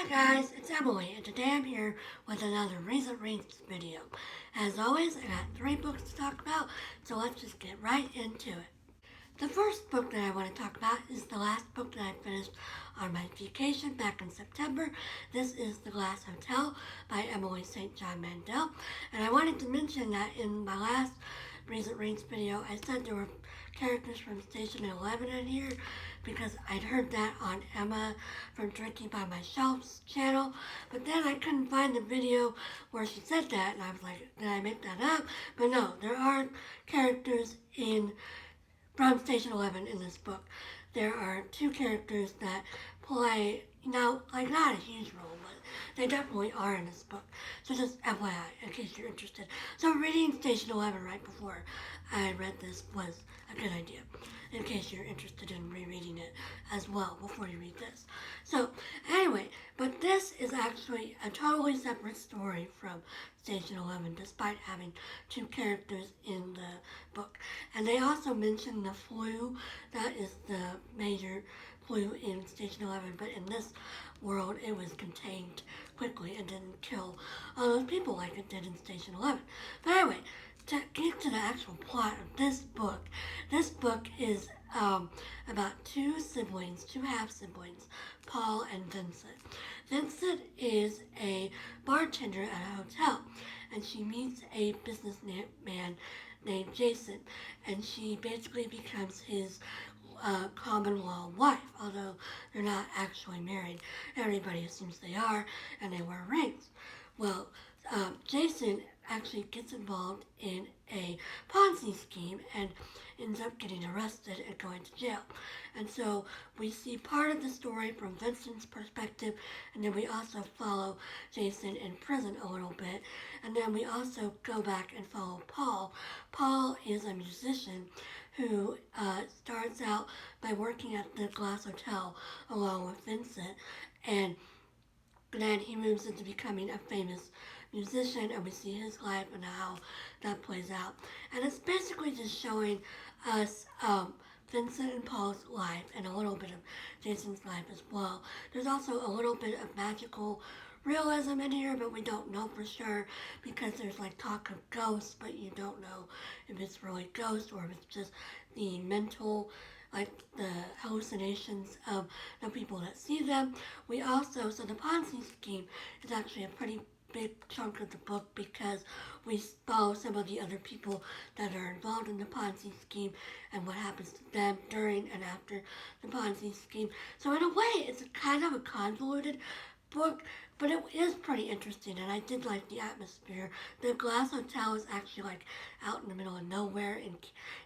Hi guys, it's Emily, and today I'm here with another recent reads video. As always, I got 3 books to talk about, so let's just get right into it. The first book that I want to talk about is the last book that I finished on my vacation back in September. This is The Glass Hotel by Emily St. John Mandel, and I wanted to mention that in my last recent reads video, I said there were characters from Station 11 in here because I'd heard that on Emma from Drinking by My Shelf's channel, but then I couldn't find the video where she said that, and I was like, did I make that up? But no, there are characters from Station 11 in this book. There are 2 characters that play, not a huge role, but they definitely are in this book. So just FYI, in case you're interested. So reading Station 11 right before I read this was a good idea, in case you're interested in rereading it as well before you read this. So anyway, but this is actually a totally separate story from Station 11, despite having 2 characters in the book. And they also mention the flu. That is the major flu in Station 11, but in this world it was contained quickly and didn't kill all those people like it did in Station 11. But anyway, to get to the actual plot of this book is about 2 siblings, 2 half-siblings, Paul and Vincent. Vincent is a bartender at a hotel, and she meets a businessman named Jason, and she basically becomes his common law wife, although they're not actually married. Everybody assumes they are, and they wear rings. Well, Jason actually gets involved in a Ponzi scheme and ends up getting arrested and going to jail. And so we see part of the story from Vincent's perspective, and then we also follow Jason in prison a little bit, and then we also go back and follow Paul. Paul is a musician who starts out by working at the Glass Hotel along with Vincent, and then he moves into becoming a famous musician, and we see his life and how that plays out. And it's basically just showing us Vincent and Paul's life and a little bit of Jason's life as well. There's also a little bit of magical realism in here, but we don't know for sure because there's like talk of ghosts, but you don't know if it's really ghosts or if it's just the mental, like the hallucinations of the people that see them. We also, so the Ponzi scheme is actually a pretty big chunk of the book because we follow some of the other people that are involved in the Ponzi scheme and what happens to them during and after the Ponzi scheme. So in a way, it's kind of a convoluted book, but it is pretty interesting, and I did like the atmosphere. The Glass Hotel is actually like out in the middle of nowhere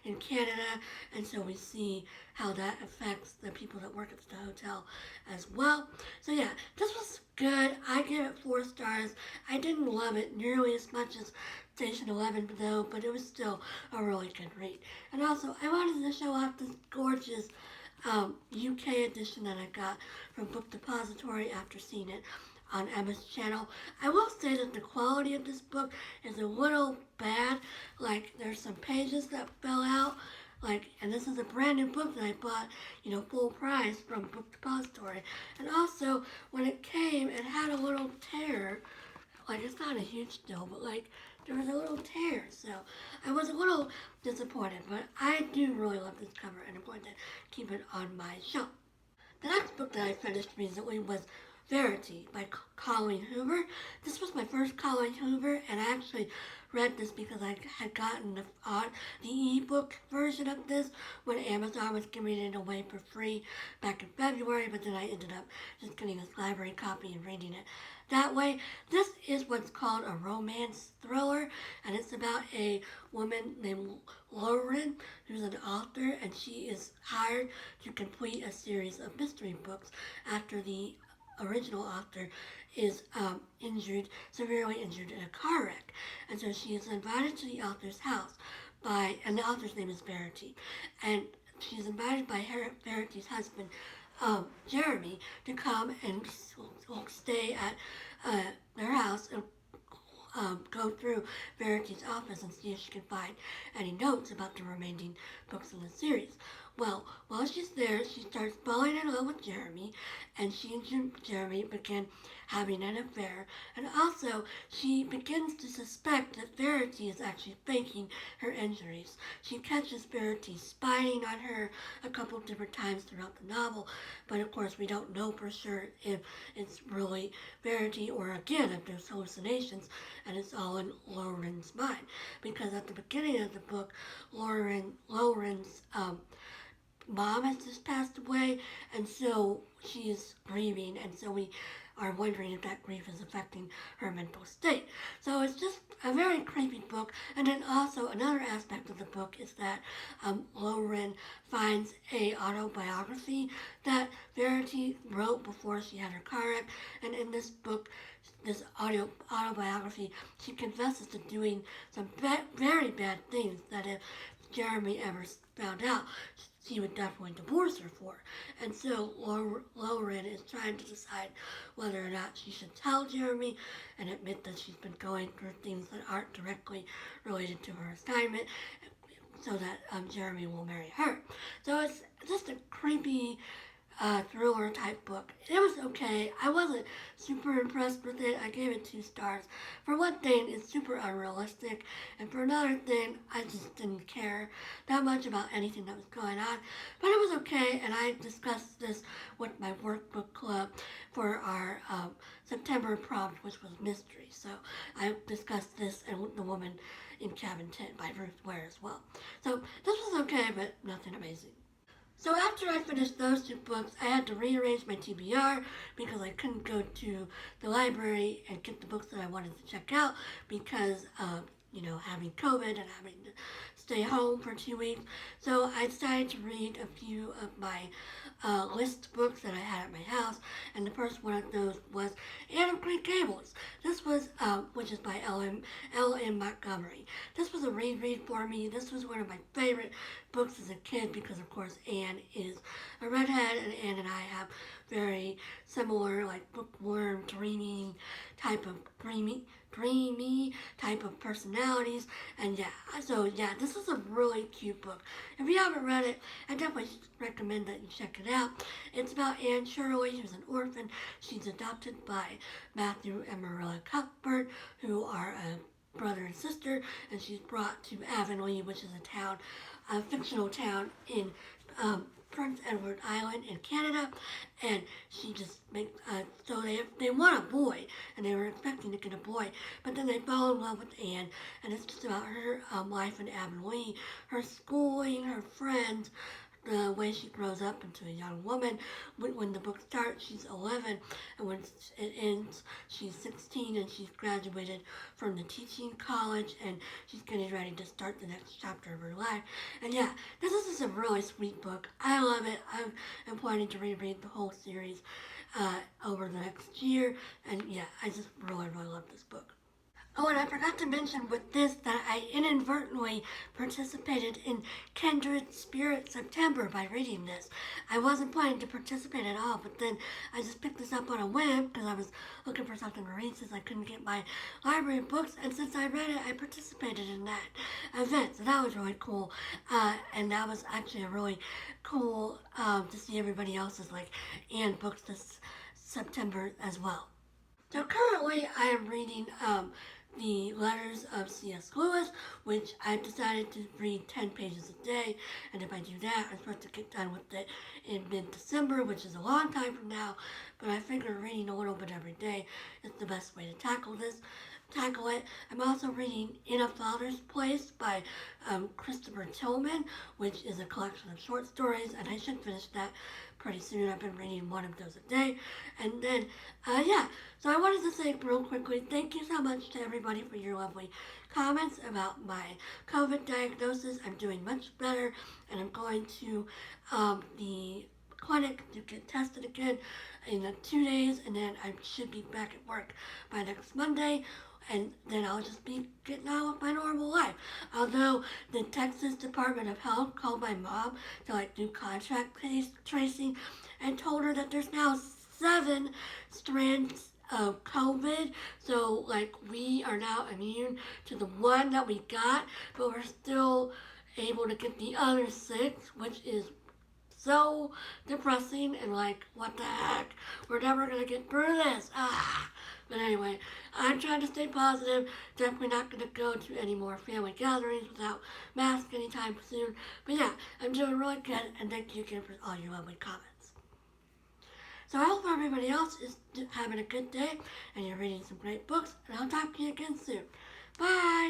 in Canada, and so we see how that affects the people that work at the hotel as well. So yeah, this was good. I give it 4 stars. I didn't love it nearly as much as Station 11 though, but it was still a really good read. And also, I wanted to show off this gorgeous UK edition that I got from Book Depository after seeing it on Emma's channel. I will say that the quality of this book is a little bad. Like, there's some pages that fell out. Like, and this is a brand new book that I bought, full price from Book Depository. And also, when it came, it had a little tear. Like, it's not a huge deal, but like, there was a little tear, so I was a little disappointed, but I do really love this cover, and I'm going to keep it on my shelf. The next book that I finished recently was Verity by Colleen Hoover. This was my first Colleen Hoover, and I actually read this because I had gotten the ebook version of this when Amazon was giving it away for free back in February, but then I ended up just getting this library copy and reading it that way. This is what's called a romance thriller, and it's about a woman named Lauren who's an author, and she is hired to complete a series of mystery books after the original author is severely injured in a car wreck. And so she is invited to the author's house and the author's name is Verity. And she's invited by Verity's husband, Jeremy, to come and stay at their house and go through Verity's office and see if she can find any notes about the remaining books in the series. Well, while she's there, she starts falling in love with Jeremy, and she and Jeremy begin having an affair. And also, she begins to suspect that Verity is actually faking her injuries. She catches Verity spying on her a couple different times throughout the novel, but of course, we don't know for sure if it's really Verity or again if there's hallucinations and it's all in Lauren's mind. Because at the beginning of the book, Lauren's mom has just passed away, and so she is grieving, and so we are wondering if that grief is affecting her mental state. So it's just a very creepy book. And then also another aspect of the book is that Lauren finds a autobiography that Verity wrote before she had her car wreck, and in this book, this autobiography, she confesses to doing some very bad things that if Jeremy ever found out, she would definitely divorce her for. And so Lauren is trying to decide whether or not she should tell Jeremy and admit that she's been going through things that aren't directly related to her assignment so that Jeremy will marry her. So it's just a creepy thriller type book. It was okay. I wasn't super impressed with it. I gave it 2 stars. For one thing, it's super unrealistic, and for another thing, I just didn't care that much about anything that was going on. But it was okay, and I discussed this with my workbook club for our September prompt, which was mystery. So I discussed this and The Woman in Cabin 10 by Ruth Ware as well. So this was okay, but nothing amazing. So after I finished those 2 books, I had to rearrange my TBR because I couldn't go to the library and get the books that I wanted to check out because of, having COVID and having to stay home for 2 weeks. So I decided to read a few of my list books that I had at my house, and the first one of those was Anne of Green Gables. This was, which is by L.M. Montgomery. This was a reread for me. This was one of my favorite books as a kid because, of course, Anne is a redhead, and Anne and I have very similar, like, bookworm, dreamy type of personalities. And this is a really cute book. If you haven't read it, I definitely recommend that you check it out. It's about Anne Shirley, who's an orphan. She's adopted by Matthew and Marilla Cuthbert, who are a brother and sister, and she's brought to Avonlea, which is a fictional town in Prince Edward Island in Canada, and she just makes, so they want a boy, and they were expecting to get a boy, but then they fall in love with Anne, and it's just about her life in Avonlea, her schooling, her friends, the way she grows up into a young woman. When the book starts, she's 11, and when it ends, she's 16, and she's graduated from the teaching college, and she's getting ready to start the next chapter of her life. And this is a really sweet book. I love it. I'm planning to reread the whole series over the next year, and I just really, really love this book. Oh, and I forgot to mention with this that I inadvertently participated in Kindred Spirits September by reading this. I wasn't planning to participate at all, but then I just picked this up on a whim because I was looking for something to read since I couldn't get my library books, and since I read it, I participated in that event, so that was really cool. And that was actually a really cool to see everybody else's Anne books this September as well. So currently I am reading the Letters of C.S. Lewis, which I've decided to read 10 pages a day, and if I do that, I'm supposed to get done with it in mid-December, which is a long time from now, but I figure reading a little bit every day is the best way to tackle it. I'm also reading In a Father's Place by Christopher Tilghman, which is a collection of short stories, and I should finish that pretty soon. I've been reading one of those a day. And then, so I wanted to say real quickly, thank you so much to everybody for your lovely comments about my COVID diagnosis. I'm doing much better, and I'm going to the clinic to get tested again in 2 days, and then I should be back at work by next Monday, and then I'll just be getting on with my normal life. Although the Texas Department of Health called my mom to do contact tracing and told her that there's now 7 strands of COVID, so we are now immune to the one that we got, but we're still able to get the other 6, which is so depressing and like, what the heck? We're never gonna get through this. But anyway, I'm trying to stay positive. Definitely not gonna go to any more family gatherings without masks anytime soon. But yeah, I'm doing really good, and thank you again for all your lovely comments. So I hope everybody else is having a good day and you're reading some great books, and I'll talk to you again soon. Bye!